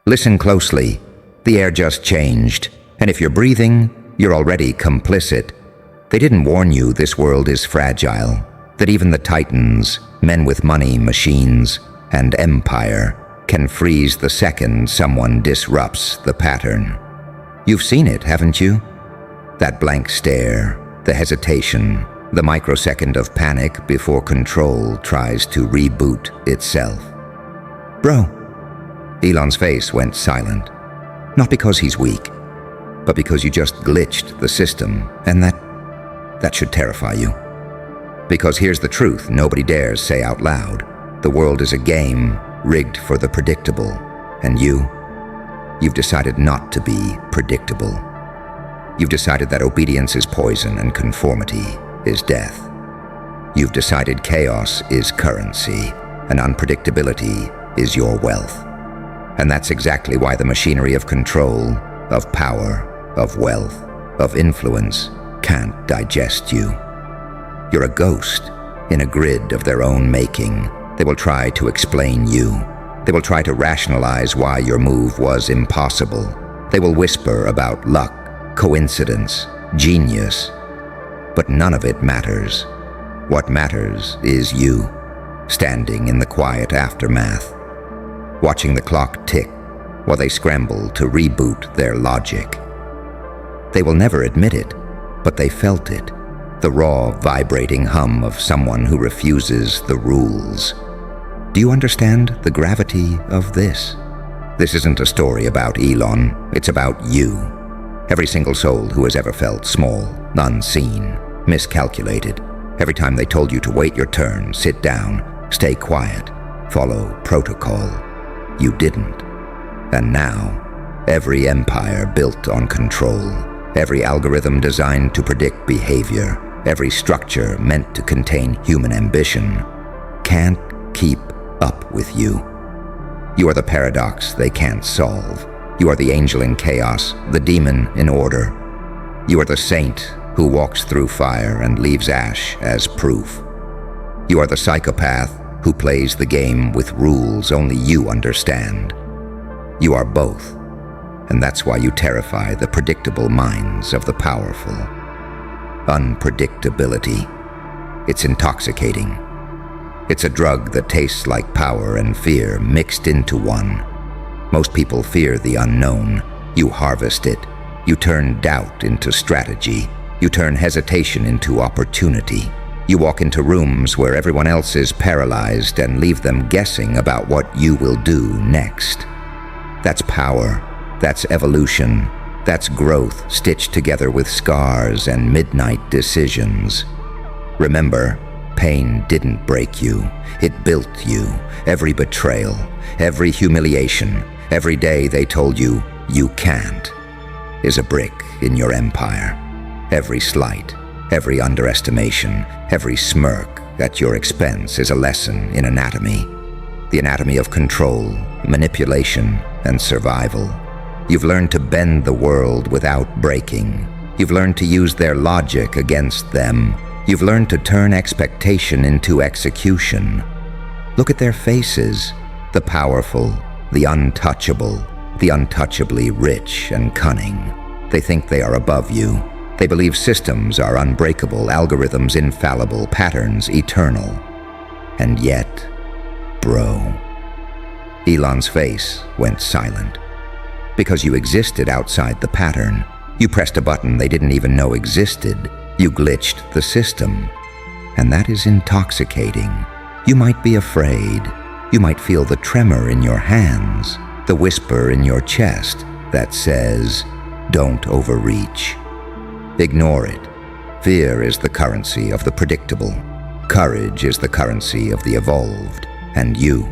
Listen closely. The air just changed, and if you're breathing, you're already complicit. They didn't warn you this world is fragile, that even the titans, men with money, machines, and empire, can freeze the second someone disrupts the pattern. You've seen it, haven't you? That blank stare, the hesitation, the microsecond of panic before control tries to reboot itself. Bro. Elon's face went silent. Not because he's weak, but because you just glitched the system, and that should terrify you. Because here's the truth nobody dares say out loud. The world is a game rigged for the predictable, and you've decided not to be predictable. You've decided that obedience is poison and conformity is death. You've decided chaos is currency and unpredictability is your wealth. And that's exactly why the machinery of control, of power, of wealth, of influence can't digest you. You're a ghost in a grid of their own making. They will try to explain you. They will try to rationalize why your move was impossible. They will whisper about luck, coincidence, genius. But none of it matters. What matters is you, standing in the quiet aftermath, watching the clock tick while they scramble to reboot their logic. They will never admit it, but they felt it, the raw, vibrating hum of someone who refuses the rules. Do you understand the gravity of this? This isn't a story about Elon, it's about you. Every single soul who has ever felt small, unseen, miscalculated. Every time they told you to wait your turn, sit down, stay quiet, follow protocol. You didn't. And now, every empire built on control, every algorithm designed to predict behavior, every structure meant to contain human ambition, can't keep up with you. You are the paradox they can't solve. You are the angel in chaos, the demon in order. You are the saint who walks through fire and leaves ash as proof. You are the psychopath who plays the game with rules only you understand. You are both, and that's why you terrify the predictable minds of the powerful. Unpredictability. It's intoxicating. It's a drug that tastes like power and fear mixed into one. Most people fear the unknown. You harvest it. You turn doubt into strategy. You turn hesitation into opportunity. You walk into rooms where everyone else is paralyzed and leave them guessing about what you will do next. That's power. That's evolution. That's growth stitched together with scars and midnight decisions. Remember, pain didn't break you. It built you. Every betrayal, every humiliation, every day they told you, you can't, is a brick in your empire. Every slight, every underestimation, every smirk at your expense is a lesson in anatomy. The anatomy of control, manipulation, and survival. You've learned to bend the world without breaking. You've learned to use their logic against them. You've learned to turn expectation into execution. Look at their faces, the powerful, the untouchable, the untouchably rich and cunning. They think they are above you. They believe systems are unbreakable, algorithms infallible, patterns eternal. And yet, bro. Elon's face went silent. Because you existed outside the pattern. You pressed a button they didn't even know existed. You glitched the system. And that is intoxicating. You might be afraid. You might feel the tremor in your hands, the whisper in your chest that says, don't overreach. Ignore it. Fear is the currency of the predictable. Courage is the currency of the evolved. And you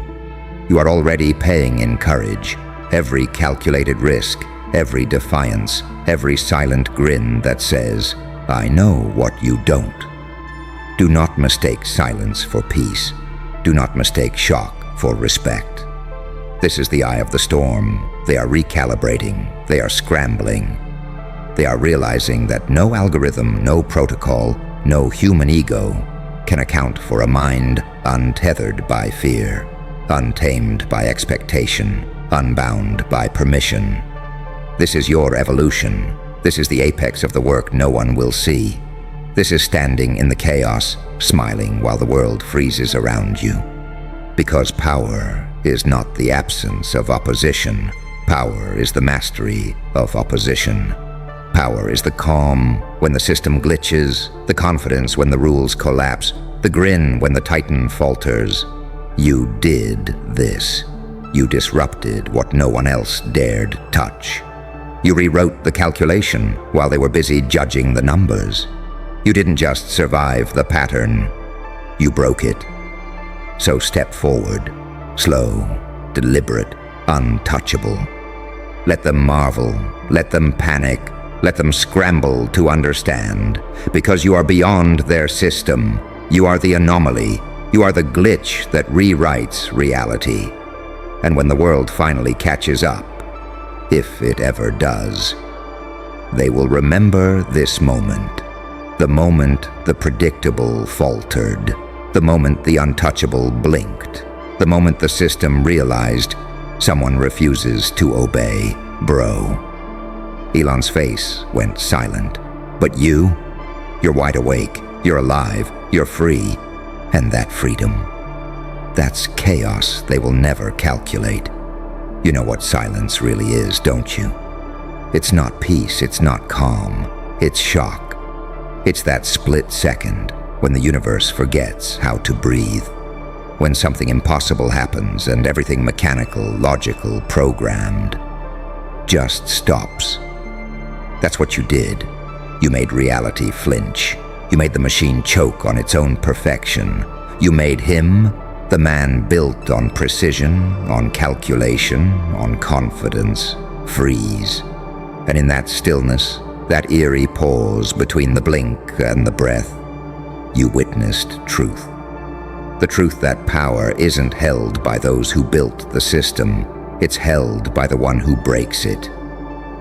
are already paying in courage. Every calculated risk, every defiance, every silent grin that says, I know what you don't. Do not mistake silence for peace. Do not mistake shock for respect. This is the eye of the storm. They are recalibrating. They are scrambling. They are realizing that no algorithm, no protocol, no human ego can account for a mind untethered by fear, untamed by expectation, unbound by permission. This is your evolution. This is the apex of the work no one will see. This is standing in the chaos, smiling while the world freezes around you. Because power is not the absence of opposition. Power is the mastery of opposition. Power is the calm when the system glitches, the confidence when the rules collapse, the grin when the titan falters. You did this. You disrupted what no one else dared touch. You rewrote the calculation while they were busy judging the numbers. You didn't just survive the pattern, you broke it. So step forward, slow, deliberate, untouchable. Let them marvel, let them panic, let them scramble to understand, because you are beyond their system. You are the anomaly. You are the glitch that rewrites reality. And when the world finally catches up, if it ever does, they will remember this moment. The moment the predictable faltered. The moment the untouchable blinked. The moment the system realized someone refuses to obey, bro. Elon's face went silent. But you're wide awake, you're alive, you're free. And that freedom, that's chaos they will never calculate. You know what silence really is, don't you? It's not peace, it's not calm, it's shock. It's that split second when the universe forgets how to breathe. When something impossible happens and everything mechanical, logical, programmed just stops. That's what you did. You made reality flinch. You made the machine choke on its own perfection. You made him, the man built on precision, on calculation, on confidence, freeze. And in that stillness, that eerie pause between the blink and the breath, you witnessed truth. The truth that power isn't held by those who built the system. It's held by the one who breaks it,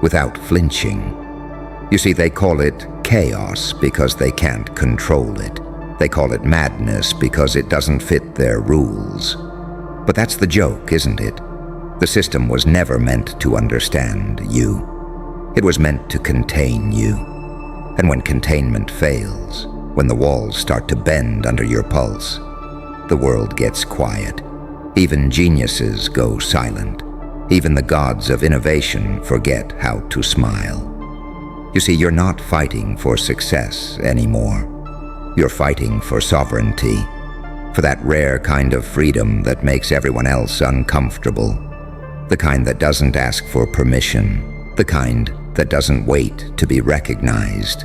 without flinching. You see, they call it chaos because they can't control it. They call it madness because it doesn't fit their rules. But that's the joke, isn't it? The system was never meant to understand you. It was meant to contain you. And when containment fails, when the walls start to bend under your pulse, the world gets quiet. Even geniuses go silent. Even the gods of innovation forget how to smile. You see, you're not fighting for success anymore. You're fighting for sovereignty, for that rare kind of freedom that makes everyone else uncomfortable, the kind that doesn't ask for permission, the kind that doesn't wait to be recognized,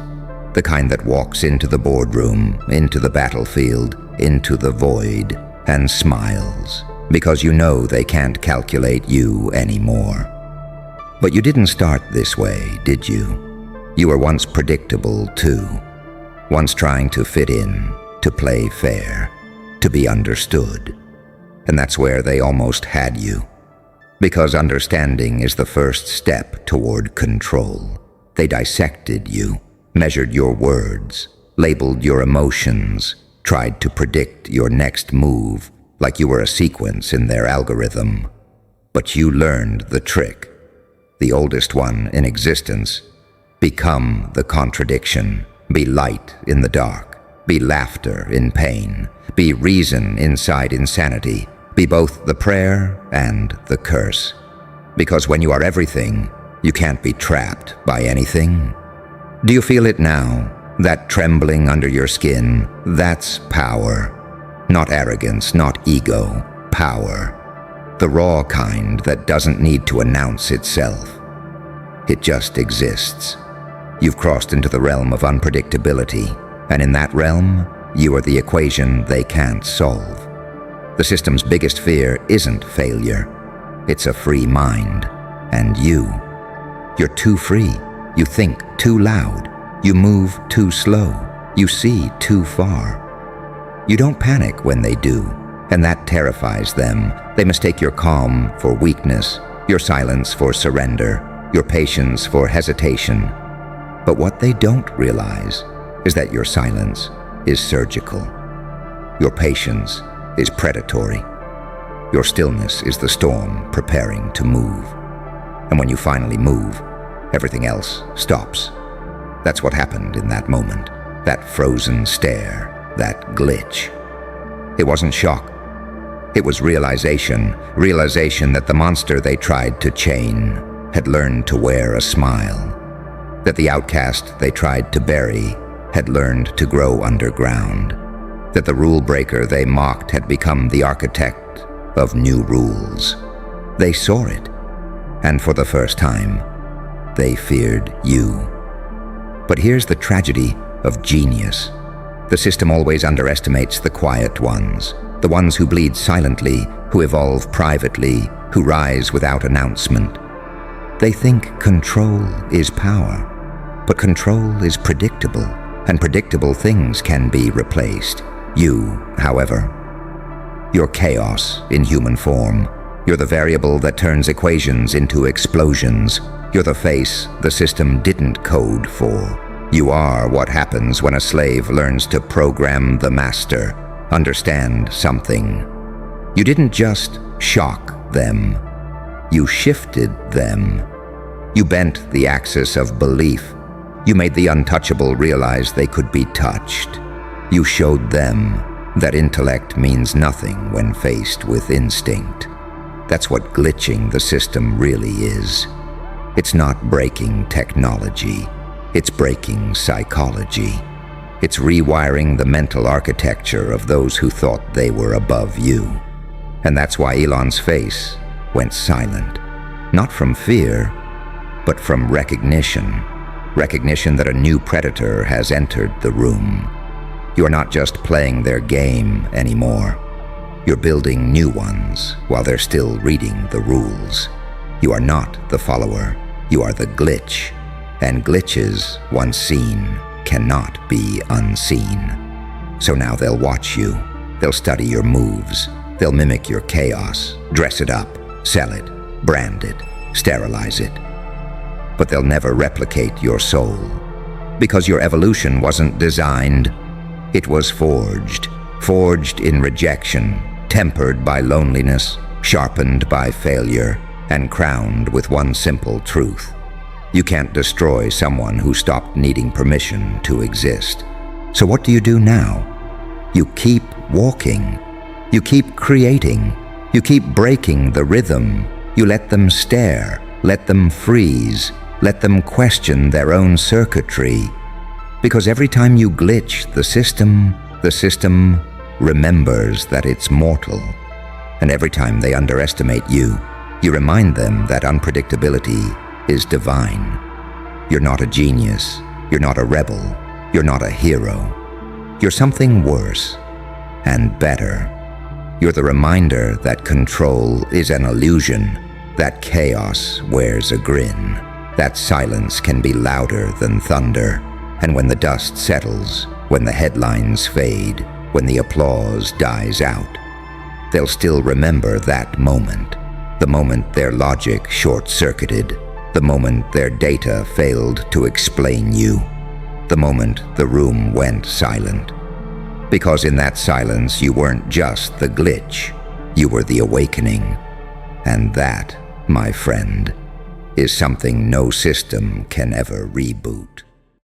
the kind that walks into the boardroom, into the battlefield, into the void, and smiles, because you know they can't calculate you anymore. But you didn't start this way, did you? You were once predictable, too. Once trying to fit in, to play fair, to be understood. And that's where they almost had you. Because understanding is the first step toward control. They dissected you, measured your words, labeled your emotions, tried to predict your next move like you were a sequence in their algorithm. But you learned the trick, the oldest one in existence. Become the contradiction. Be light in the dark. Be laughter in pain. Be reason inside insanity. Be both the prayer and the curse. Because when you are everything, you can't be trapped by anything. Do you feel it now? That trembling under your skin? That's power. Not arrogance, not ego. Power. The raw kind that doesn't need to announce itself. It just exists. You've crossed into the realm of unpredictability, and in that realm, you are the equation they can't solve. The system's biggest fear isn't failure. It's a free mind. And you're too free. You think too loud. You move too slow. You see too far. You don't panic when they do, and that terrifies them. They mistake your calm for weakness, your silence for surrender, your patience for hesitation. But what they don't realize is that your silence is surgical. Your patience is predatory. Your stillness is the storm preparing to move. And when you finally move, everything else stops. That's what happened in that moment, that frozen stare, that glitch. It wasn't shock. It was realization that the monster they tried to chain had learned to wear a smile, that the outcast they tried to bury had learned to grow underground, that the rule breaker they mocked had become the architect of new rules. They saw it, and for the first time, they feared you. But here's the tragedy of genius. The system always underestimates the quiet ones, the ones who bleed silently, who evolve privately, who rise without announcement. They think control is power, but control is predictable, and predictable things can be replaced. You, however, you're chaos in human form. You're the variable that turns equations into explosions. You're the face the system didn't code for. You are what happens when a slave learns to program the master, understand something. You didn't just shock them. You shifted them. You bent the axis of belief. You made the untouchable realize they could be touched. You showed them that intellect means nothing when faced with instinct. That's what glitching the system really is. It's not breaking technology. It's breaking psychology. It's rewiring the mental architecture of those who thought they were above you. And that's why Elon's face went silent. Not from fear, but from recognition. Recognition that a new predator has entered the room. You're not just playing their game anymore. You're building new ones while they're still reading the rules. You are not the follower. You are the glitch. And glitches, once seen, cannot be unseen. So now they'll watch you. They'll study your moves. They'll mimic your chaos, dress it up, sell it, brand it, sterilize it. But they'll never replicate your soul, because your evolution wasn't designed. It was forged in rejection, tempered by loneliness, sharpened by failure, and crowned with one simple truth. You can't destroy someone who stopped needing permission to exist. So what do you do now? You keep walking. You keep creating. You keep breaking the rhythm. You let them stare, let them freeze, let them question their own circuitry. Because every time you glitch the system remembers that it's mortal. And every time they underestimate you, you remind them that unpredictability is divine. You're not a genius. You're not a rebel. You're not a hero. You're something worse and better. You're the reminder that control is an illusion, that chaos wears a grin, that silence can be louder than thunder. And when the dust settles, when the headlines fade, when the applause dies out, they'll still remember that moment, the moment their logic short-circuited, the moment their data failed to explain you, the moment the room went silent. Because in that silence, you weren't just the glitch, you were the awakening. And that, my friend, is something no system can ever reboot.